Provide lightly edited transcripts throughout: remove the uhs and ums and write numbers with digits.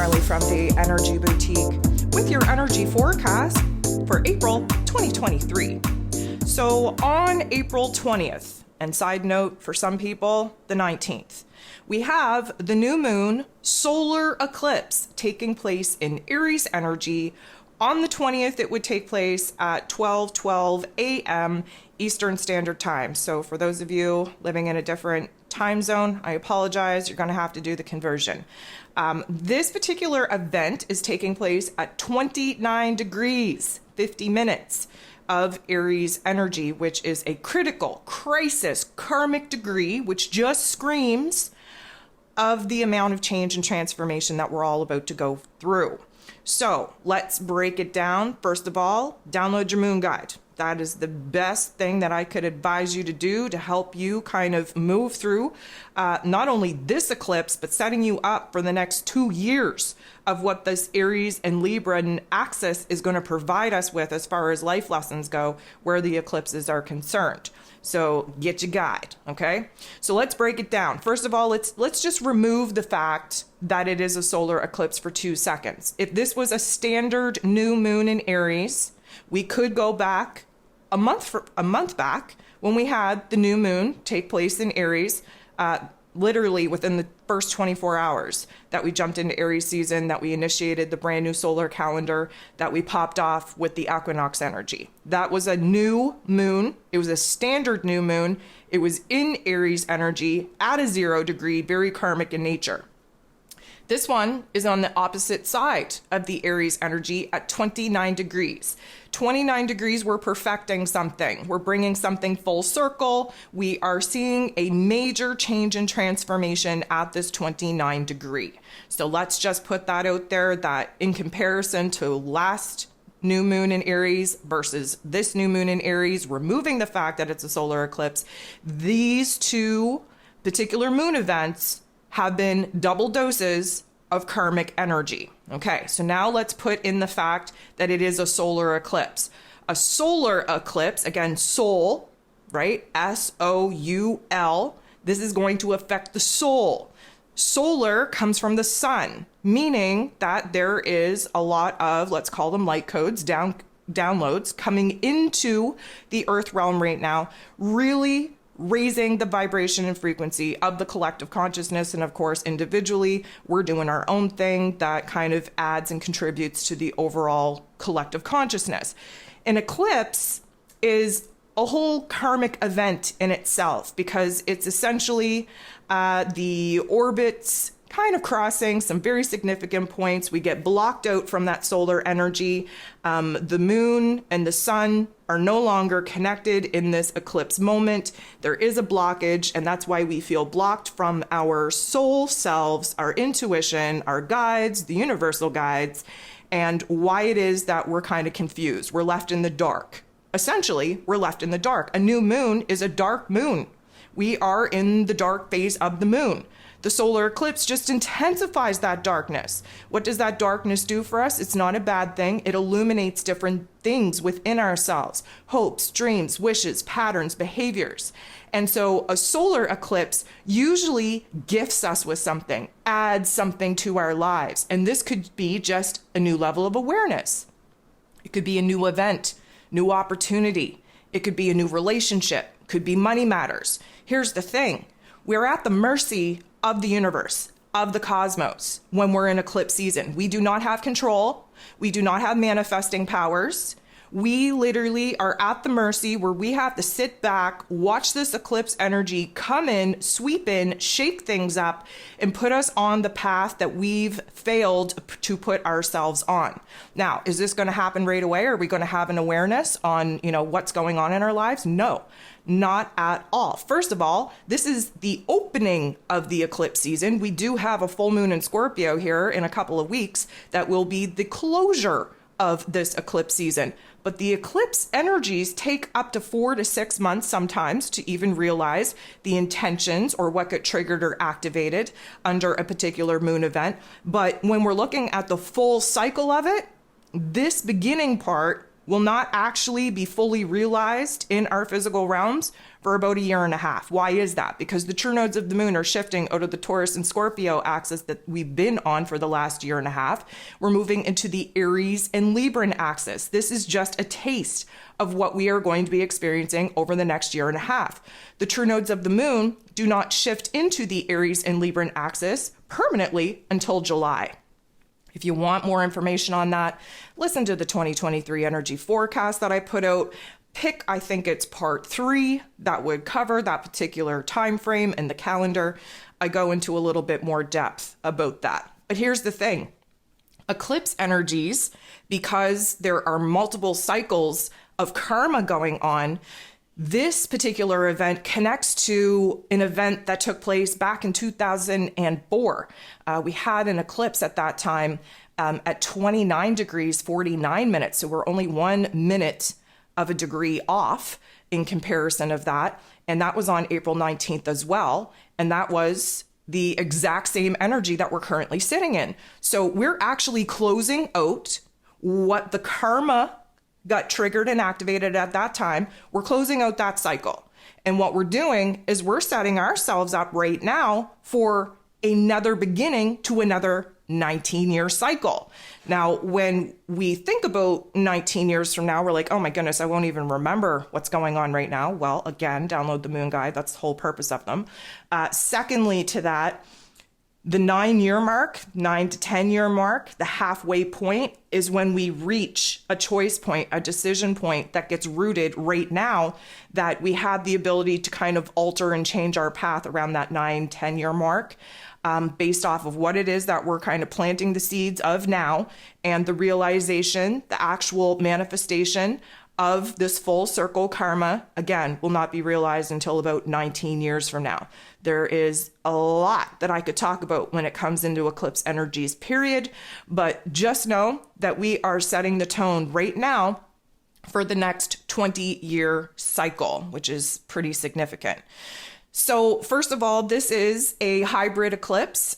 Marley from the Energy Boutique with your energy forecast for April 2023. So on April 20th, and side note for some people, the 19th, we have the new moon solar eclipse taking place in Aries energy. On the 20th, it would take place at 12:12 a.m. Eastern Standard Time. So for those of you living in a different time zone, I apologize. You're going to have to do the conversion. This particular event is taking place at 29 degrees, 50 minutes of Aries energy, which is a critical crisis karmic degree, which just screams of the amount of change and transformation that we're all about to go through. So let's break it down. First of all, download your moon guide. That is the best thing that I could advise you to do to help you kind of move through not only this eclipse, but setting you up for the next 2 years of what this Aries and Libra axis is going to provide us with as far as life lessons go, where the eclipses are concerned. So get your guide, okay? So let's break it down. First of all, let's just remove the fact that it is a solar eclipse for 2 seconds. If this was a standard new moon in Aries, we could go back a month back when we had the new moon take place in Aries, literally within the first 24 hours that we jumped into Aries season, that we initiated the brand new solar calendar, that we popped off with the equinox energy. That was a new moon. It was a standard new moon. It was in Aries energy at a 0 degree, very karmic in nature. This one is on the opposite side of the Aries energy at 29 degrees. 29 degrees, we're perfecting something. We're bringing something full circle. We are seeing a major change and transformation at this 29 degree. So let's just put that out there, that in comparison to last new moon in Aries versus this new moon in Aries, removing the fact that it's a solar eclipse, these two particular moon events have been double doses of karmic energy. Okay, so now let's put in the fact that it is a solar eclipse. A solar eclipse, again, soul, right? S-O-U-L. This is going to affect the soul. Solar comes from the sun, meaning that there is a lot of, let's call them light codes, downloads coming into the earth realm right now, really raising the vibration and frequency of the collective consciousness. And of course, individually, we're doing our own thing that kind of adds and contributes to the overall collective consciousness. An eclipse is a whole karmic event in itself because it's essentially the orbits kind of crossing some very significant points. We get blocked out from that solar energy. The moon and the sun are no longer connected in this eclipse moment. There is a blockage, and that's why we feel blocked from our soul selves, our intuition, our guides, the universal guides, and why it is that we're kind of confused. We're left in the dark. Essentially, we're left in the dark. A new moon is a dark moon. We are in the dark phase of the moon. The solar eclipse just intensifies that darkness. What does that darkness do for us? It's not a bad thing. It illuminates different things within ourselves: hopes, dreams, wishes, patterns, behaviors. And so a solar eclipse usually gifts us with something, adds something to our lives. And this could be just a new level of awareness. It could be a new event, new opportunity. It could be a new relationship. It could be money matters. Here's the thing. We're at the mercy of the universe, of the cosmos, when we're in eclipse season. We do not have control. We do not have manifesting powers. We literally are at the mercy where we have to sit back, watch this eclipse energy come in, sweep in, shake things up, and put us on the path that we've failed to put ourselves on. Now, is this going to happen right away? Are we going to have an awareness on, what's going on in our lives? No, not at all. First of all, this is the opening of the eclipse season. We do have a full moon in Scorpio here in a couple of weeks that will be the closure of this eclipse season. But the eclipse energies take up to 4 to 6 months sometimes to even realize the intentions or what got triggered or activated under a particular moon event. But when we're looking at the full cycle of it, this beginning part will not actually be fully realized in our physical realms for about a year and a half. Why is that? Because the true nodes of the moon are shifting out of the Taurus and Scorpio axis that we've been on for the last year and a half. We're moving into the Aries and Libran axis. This is just a taste of what we are going to be experiencing over the next year and a half. The true nodes of the moon do not shift into the Aries and Libran axis permanently until July. If you want more information on that, listen to the 2023 energy forecast that I put out. Pick, I think it's part 3 that would cover that particular time frame in the calendar. I go into a little bit more depth about that. But here's the thing. Eclipse energies, because there are multiple cycles of karma going on, this particular event connects to an event that took place back in 2004. We had an eclipse at that time at 29 degrees, 49 minutes. So we're only 1 minute of a degree off in comparison of that. And that was on April 19th as well. And that was the exact same energy that we're currently sitting in. So we're actually closing out what the karma got triggered and activated at that time. We're closing out that cycle. And what we're doing is we're setting ourselves up right now for another beginning to another 19-year cycle. Now, when we think about 19 years from now, we're like, oh my goodness, I won't even remember what's going on right now. Well, again, download the Moon Guide. That's the whole purpose of them. Secondly to that, the 9-year mark, 9 to 10-year mark, the halfway point is when we reach a choice point, a decision point that gets rooted right now, that we have the ability to kind of alter and change our path around that 9, 10-year mark. Based off of what it is that we're kind of planting the seeds of now, and the realization, the actual manifestation of this full circle karma, again, will not be realized until about 19 years from now. There is a lot that I could talk about when it comes into eclipse energies, period. But just know that we are setting the tone right now for the next 20-year cycle, which is pretty significant. So first of all, this is a hybrid eclipse,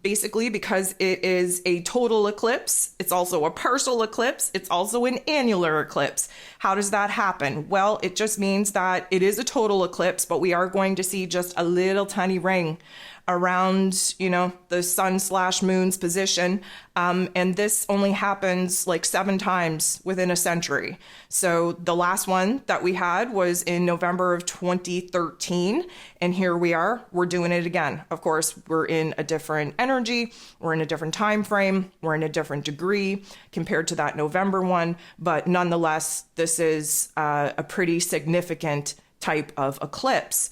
basically because it is a total eclipse. It's also a partial eclipse. It's also an annular eclipse. How does that happen? Well, it just means that it is a total eclipse, but we are going to see just a little tiny ring around, the sun/moon's position. And this only happens like 7 times within a century. So the last one that we had was in November of 2013. And here we are, we're doing it again. Of course, we're in a different energy. We're in a different time frame. We're in a different degree compared to that November one. But nonetheless, this is a pretty significant type of eclipse.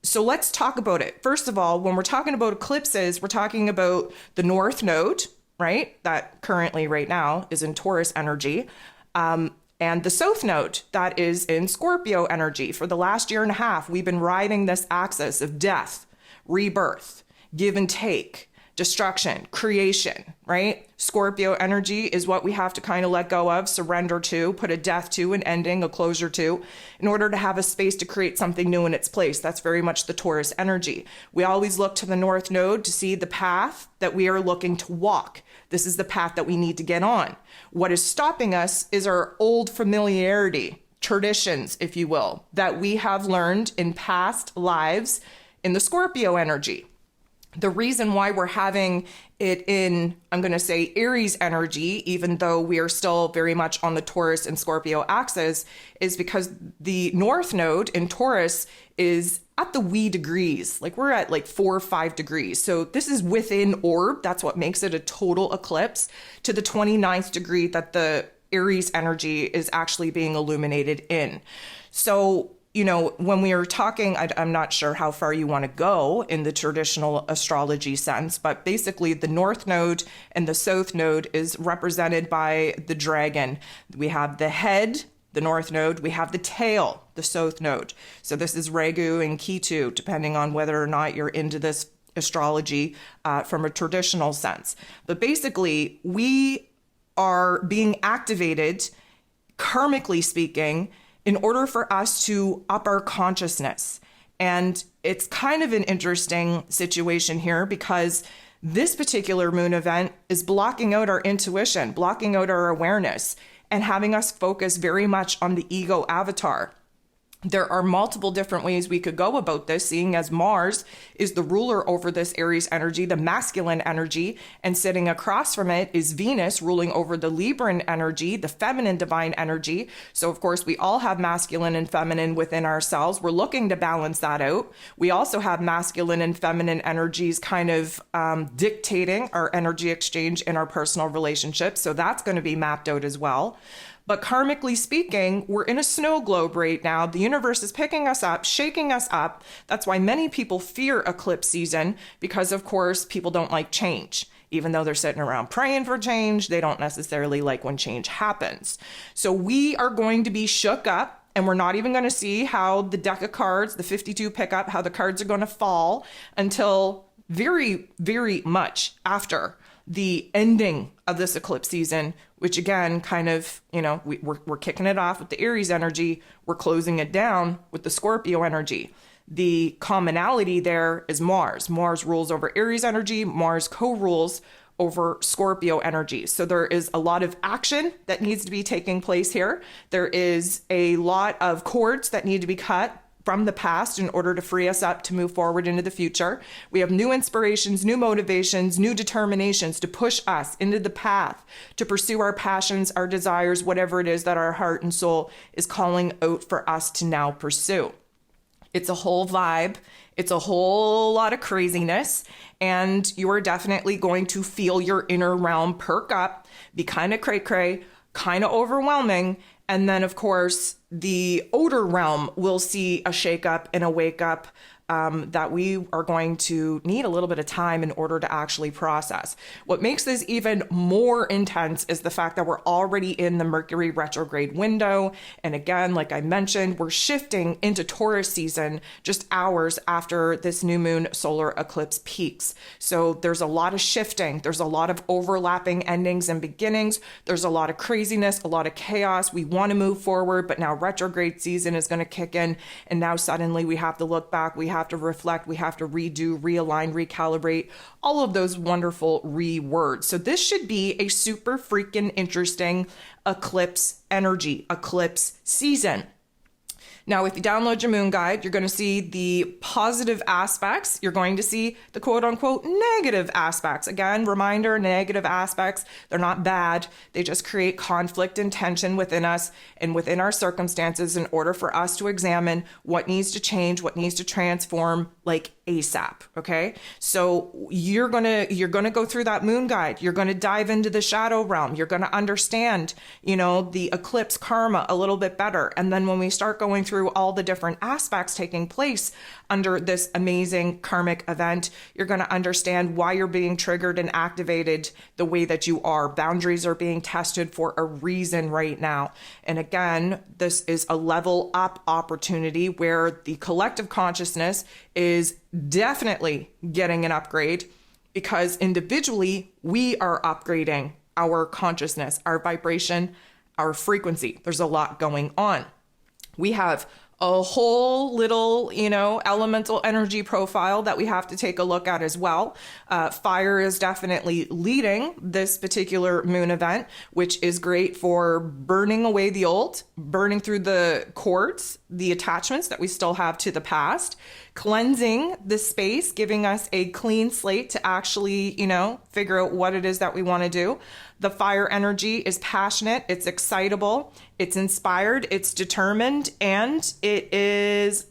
So let's talk about it. First of all, when we're talking about eclipses, we're talking about the North Node, right? That currently right now is in Taurus energy. And the South Node that is in Scorpio energy. For the last year and a half, we've been riding this axis of death, rebirth, give and take, destruction, creation, right? Scorpio energy is what we have to kind of let go of, surrender to, put a death to, an ending, a closure to, in order to have a space to create something new in its place. That's very much the Taurus energy. We always look to the North Node to see the path that we are looking to walk. This is the path that we need to get on. What is stopping us is our old familiarity, traditions, if you will, that we have learned in past lives in the Scorpio energy. The reason why we're having it in, I'm going to say, Aries energy, even though we are still very much on the Taurus and Scorpio axis, is because the North Node in Taurus is at the wee degrees. Like we're at like 4 or 5 degrees. So this is within orb. That's what makes it a total eclipse, to the 29th degree that the Aries energy is actually being illuminated in. So when we are talking, I'm not sure how far you want to go in the traditional astrology sense, but basically the North Node and the South Node is represented by the dragon. We have the head, the North Node, we have the tail, the South Node. So this is Ragu and Ketu, depending on whether or not you're into this astrology from a traditional sense. But basically, we are being activated, karmically speaking, in order for us to up our consciousness. And it's kind of an interesting situation here because this particular moon event is blocking out our intuition, blocking out our awareness. and having us focus very much on the ego avatar. There are multiple different ways we could go about this, seeing as Mars is the ruler over this Aries energy, the masculine energy, and sitting across from it is Venus ruling over the Libran energy, the feminine divine energy. So of course, we all have masculine and feminine within ourselves. We're looking to balance that out. We also have masculine and feminine energies kind of dictating our energy exchange in our personal relationships. So that's going to be mapped out as well. But karmically speaking, we're in a snow globe right now. The universe is picking us up, shaking us up. That's why many people fear eclipse season, because of course, people don't like change. Even though they're sitting around praying for change, they don't necessarily like when change happens. So we are going to be shook up, and we're not even going to see how the deck of cards, the 52 pickup, how the cards are going to fall until very, very much after the ending of this eclipse season, which again, kind of, we're kicking it off with the Aries energy. We're closing it down with the Scorpio energy. The commonality there is Mars. Mars rules over Aries energy. Mars co-rules over Scorpio energy. So there is a lot of action that needs to be taking place here. There is a lot of cords that need to be cut from the past in order to free us up to move forward into the future. We have new inspirations, new motivations, new determinations to push us into the path to pursue our passions, our desires, whatever it is that our heart and soul is calling out for us to now pursue. It's a whole vibe. It's a whole lot of craziness, and you are definitely going to feel your inner realm perk up, be kind of cray-cray, kind of overwhelming. And then, of course, the outer realm will see a shake-up and a wake-up that we are going to need a little bit of time in order to actually process. What makes this even more intense is the fact that we're already in the Mercury retrograde window. And again, like I mentioned, we're shifting into Taurus season just hours after this new moon solar eclipse peaks. So there's a lot of shifting. There's a lot of overlapping endings and beginnings. There's a lot of craziness, a lot of chaos. We want to move forward, but now retrograde season is going to kick in. And now suddenly we have to look back. We have to reflect, we have to redo, realign, recalibrate, all of those wonderful words. So this should be a super freaking interesting eclipse energy, eclipse season. Now, if you download your moon guide, you're going to see the positive aspects. You're going to see the quote unquote negative aspects. Again, reminder, negative aspects, they're not bad. They just create conflict and tension within us and within our circumstances in order for us to examine what needs to change, what needs to transform, like ASAP. Okay. So you're going to go through that moon guide. You're going to dive into the shadow realm. You're going to understand, the eclipse karma a little bit better. And then when we start going through all the different aspects taking place under this amazing karmic event, you're going to understand why you're being triggered and activated the way that you are. Boundaries are being tested for a reason right now. And again, this is a level up opportunity where the collective consciousness is definitely getting an upgrade, because individually we are upgrading our consciousness, our vibration, our frequency. There's a lot going on. We have a whole little, elemental energy profile that we have to take a look at as well. Fire is definitely leading this particular moon event, which is great for burning away the old, burning through the cords, the attachments that we still have to the past, cleansing the space, giving us a clean slate to actually, figure out what it is that we want to do. The fire energy is passionate, it's excitable, it's inspired, it's determined, and it is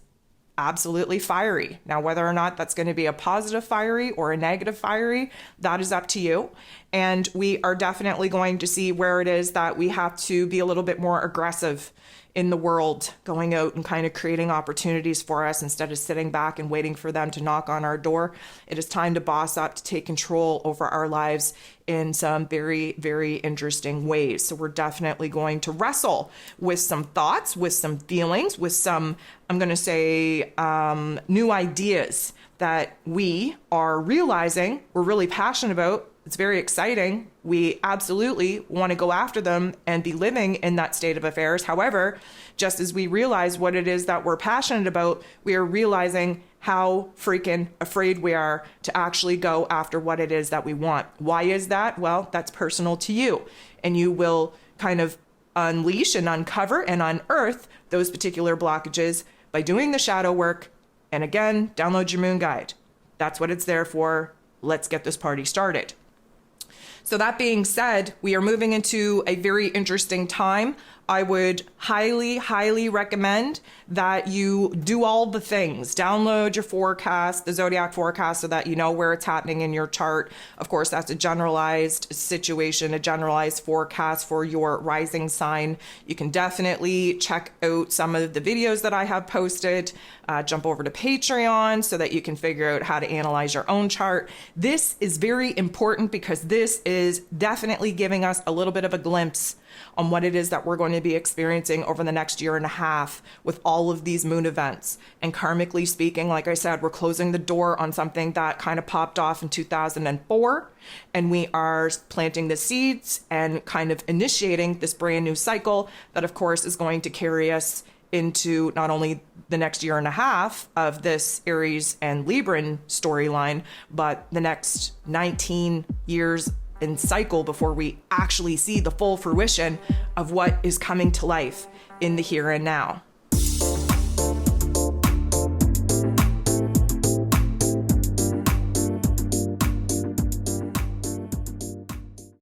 absolutely fiery. Now, whether or not that's going to be a positive fiery or a negative fiery, that is up to you. And we are definitely going to see where it is that we have to be a little bit more aggressive in the world, going out and kind of creating opportunities for us instead of sitting back and waiting for them to knock on our door. It is time to boss up, to take control over our lives in some very, very interesting ways. So we're definitely going to wrestle with some thoughts, with some feelings, with some, I'm going to say, new ideas that we are realizing we're really passionate about. It's very exciting. We absolutely want to go after them and be living in that state of affairs. However, just as we realize what it is that we're passionate about, we are realizing how freaking afraid we are to actually go after what it is that we want. Why is that? Well, that's personal to you. And you will kind of unleash and uncover and unearth those particular blockages by doing the shadow work. And again, download your moon guide. That's what it's there for. Let's get this party started. So that being said, we are moving into a very interesting time. I would highly, highly recommend that you do all the things. Download your forecast, the zodiac forecast, so that you know where it's happening in your chart. Of course, that's a generalized situation, a generalized forecast for your rising sign. You can definitely check out some of the videos that I have posted. Jump over to Patreon so that you can figure out how to analyze your own chart. This is very important because this is definitely giving us a little bit of a glimpse on what it is that we're going to be experiencing over the next year and a half with all of these moon events. And karmically speaking, like I said, we're closing the door on something that kind of popped off in 2004, and we are planting the seeds and kind of initiating this brand new cycle that, of course, is going to carry us into not only the next year and a half of this Aries and Libran storyline, but the next 19 years in cycle before we actually see the full fruition of what is coming to life in the here and now.